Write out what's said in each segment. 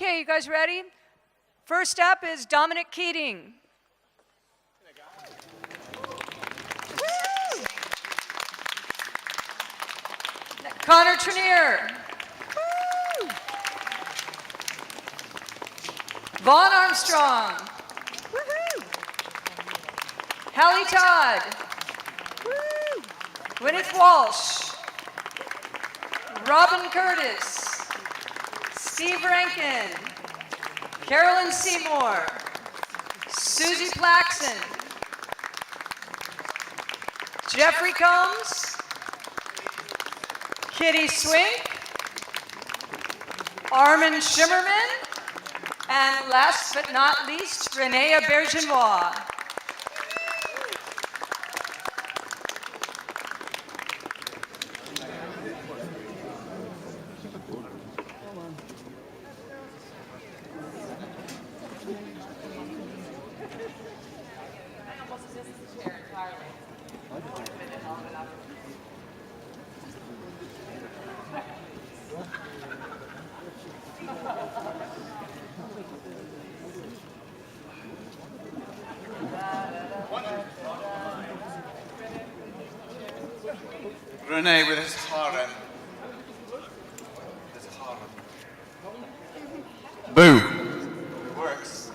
Okay, you guys ready? First up is Dominic Keating. Connor Trinneer. Vaughn Armstrong. Hallie Todd. Gwynyth Walsh. Robin Curtis. Steve Rankin. Carolyn Seymour. Suzie Plakson. Jeffrey Combs. Kitty Swink. Armin Shimerman. And last but not least, Rene Auberjonois. Rene with his harem. Boo. It works.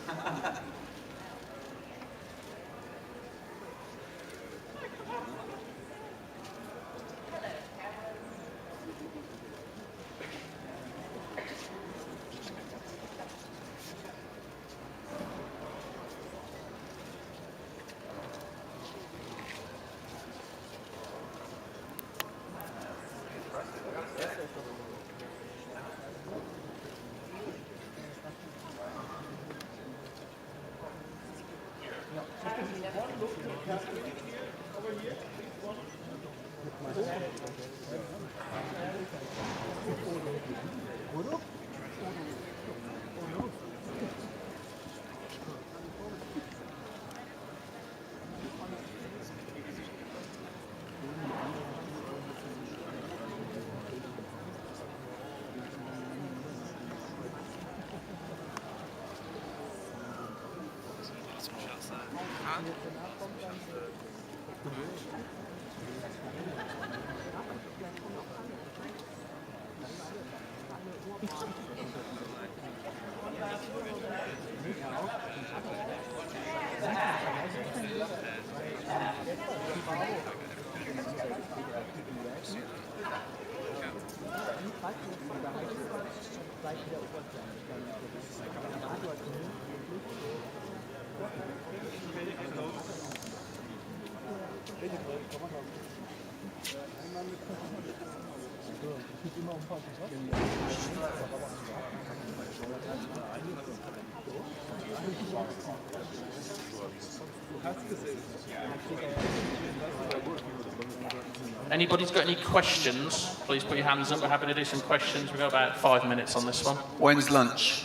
Anybody's got any questions, please put your hands up. We're happy to do some questions. We've got about 5 minutes on this one. When's lunch?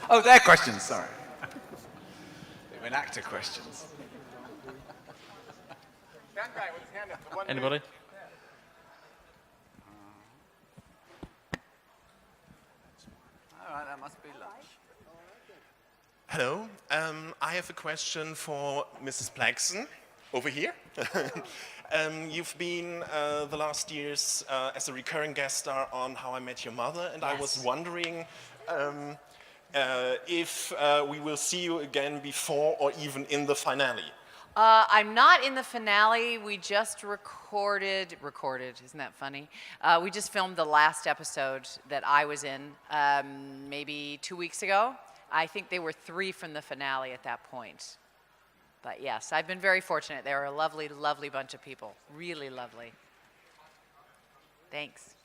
Oh, they're questions, sorry. They were actor questions. Anybody? All right, that must be lunch. Hello, I have a question for Mrs. Plakson, over here. You've been the last years as a recurring guest star on How I Met Your Mother, and yes. I was wondering if we will see you again before or even in the finale. I'm not in the finale. We just recorded, isn't that funny? We just filmed the last episode that I was in maybe 2 weeks ago. I think they were 3 from the finale at that point. But yes, I've been very fortunate. They were a lovely, lovely bunch of people. Really lovely. Thanks.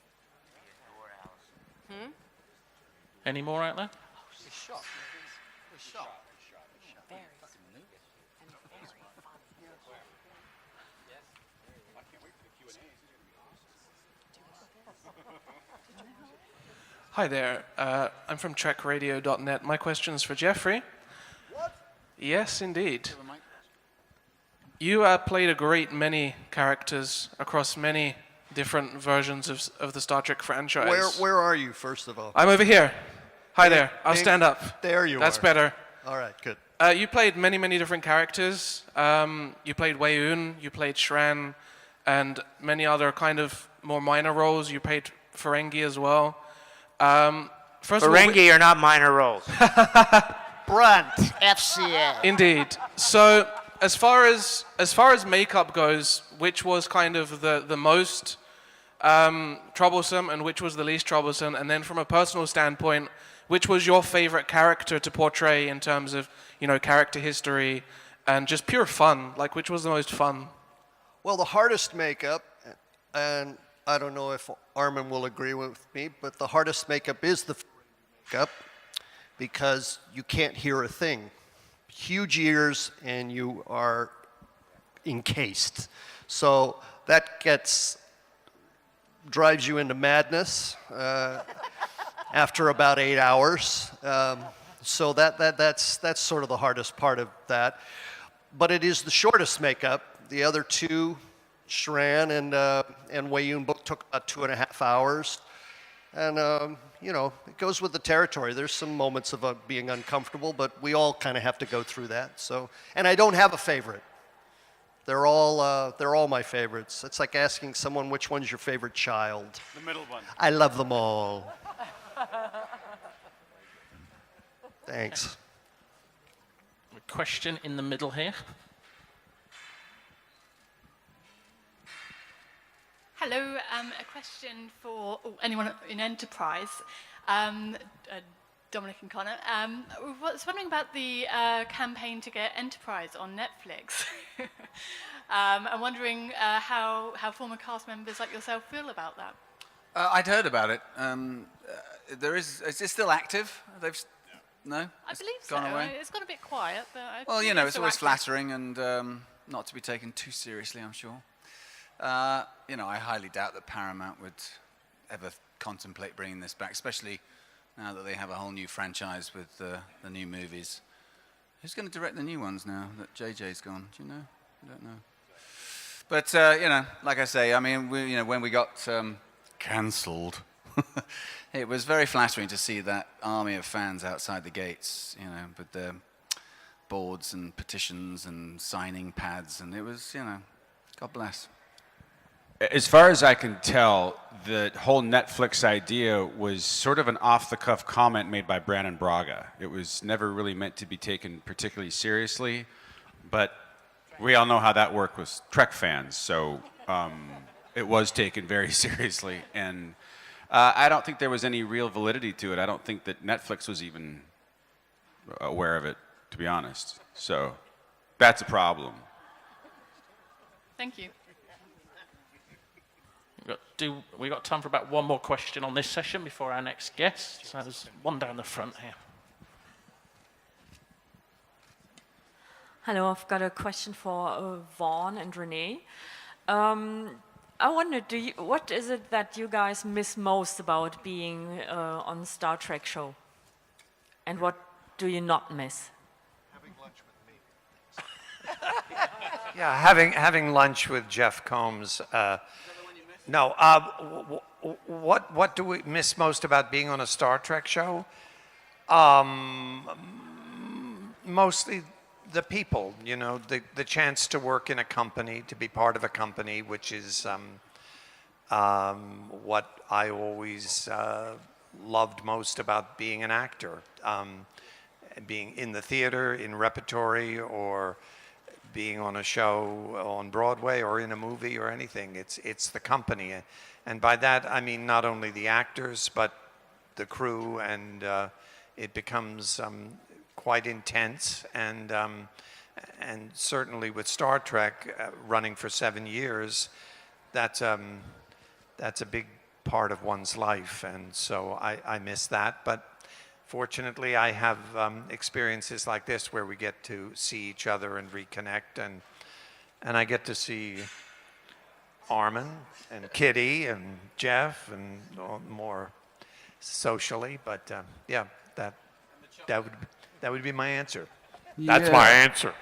Any more out there? We're shocked. We're shocked. Very. Hi there, I'm from TrekRadio.net. My question's for Jeffrey. What? Yes, indeed. You played a great many characters across many different versions of the Star Trek franchise. Where are you, first of all? I'm over here. Hi there. I'll Bing. stand up. There you That's are. better. All right, good. You played many different characters. You played Wei-Un, you played Shran, and many other kind of more minor roles. You played Ferengi as well. First of all, Ferengi are not minor roles. Brunt, FCA. indeed. So as far as makeup goes, which was kind of the most troublesome and which was the least troublesome? And then from a personal standpoint, which was your favorite character to portray in terms of, character history and just pure fun? Like, which was the most fun? Well, the hardest makeup, and I don't know if Armin will agree with me, but the hardest makeup is the makeup because you can't hear a thing. Huge ears and you are encased. So that drives you into madness after about 8 hours. So that's sort of the hardest part of that. But it is the shortest makeup. The other two, Shran and Wei-Un, both took about 2.5 hours. And, it goes with the territory. There's some moments of being uncomfortable, but we all kind of have to go through that. So, and I don't have a favorite. They're all my favorites. It's like asking someone which one's your favorite child. The middle one. I love them all. Thanks. A question in the middle here. Hello, a question for anyone in Enterprise, Dominic and Connor. I was wondering about the campaign to get Enterprise on Netflix. I'm wondering how former cast members like yourself feel about that. I'd heard about it. Is it still active? No? I believe so. Gone away? It's got a bit quiet, but Well, think it's still always active. flattering and not to be taken too seriously, I'm sure. I highly doubt that Paramount would ever contemplate bringing this back, especially now that they have a whole new franchise with the new movies. Who's going to direct the new ones now that JJ's gone? Do you know? I don't know. But, like I say, I mean, when we got cancelled, it was very flattering to see that army of fans outside the gates, with their boards and petitions and signing pads, and it was, God bless. As far as I can tell, the whole Netflix idea was sort of an off-the-cuff comment made by Brandon Braga. It was never really meant to be taken particularly seriously, but we all know how that worked with Trek fans, so it was taken very seriously. And I don't think there was any real validity to it. I don't think that Netflix was even aware of it, to be honest. So that's a problem. Thank you. We got time for about one more question on this session before our next guest. So there's one down the front here. Hello, I've got a question for Vaughn and Rene. I wonder, what is it that you guys miss most about being on the Star Trek show? And what do you not miss? Having lunch with me. Yeah, having lunch with Jeff Combs. No, what do we miss most about being on a Star Trek show? Mostly the people, the chance to work in a company, to be part of a company, which is what I always loved most about being an actor. Being in the theater, in repertory, or being on a show on Broadway or in a movie or anything. It's the company. And by that, I mean not only the actors, but the crew, and it becomes quite intense. And certainly with Star Trek running for 7 years, that's a big part of one's life. And so I miss that. But fortunately, I have experiences like this where we get to see each other and reconnect, and I get to see Armin and Kitty and Jeff and more socially. But that would be my answer. That's my answer.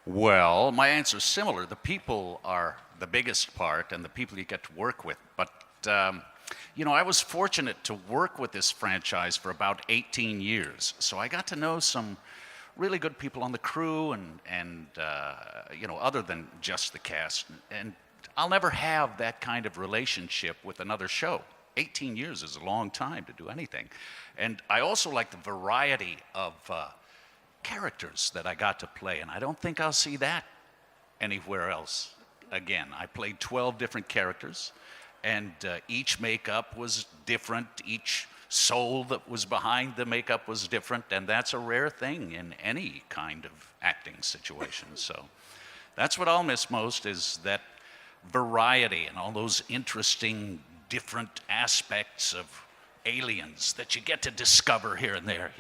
Well, my answer is similar. The people are the biggest part and the people you get to work with. But, I was fortunate to work with this franchise for about 18 years. So I got to know some really good people on the crew and other than just the cast. And I'll never have that kind of relationship with another show. 18 years is a long time to do anything. And I also like the variety of characters that I got to play, and I don't think I'll see that anywhere else again. I played 12 different characters, and each makeup was different. Each soul that was behind the makeup was different, and that's a rare thing in any kind of acting situation. So that's what I'll miss most, is that variety and all those interesting different aspects of aliens that you get to discover here and there,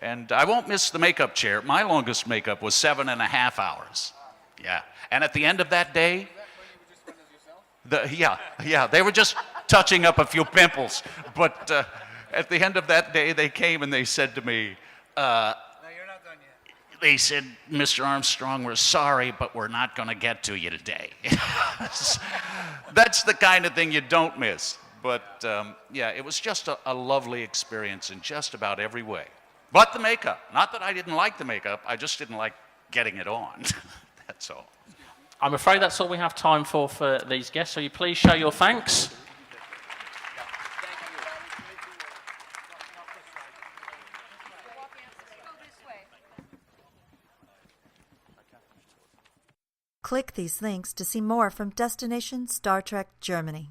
And I won't miss the makeup chair. My longest makeup was 7.5 hours. Yeah. And at the end of that day, they were just touching up a few pimples. But at the end of that day, they came and they said to me, no, you're not done yet. They said, Mr. Armstrong, we're sorry, but we're not going to get to you today. That's the kind of thing you don't miss. But it was just a lovely experience in just about every way. But the makeup. Not that I didn't like the makeup, I just didn't like getting it on. That's all. I'm afraid that's all we have time for these guests, so you please show your thanks. Click these links to see more from Destination Star Trek Germany.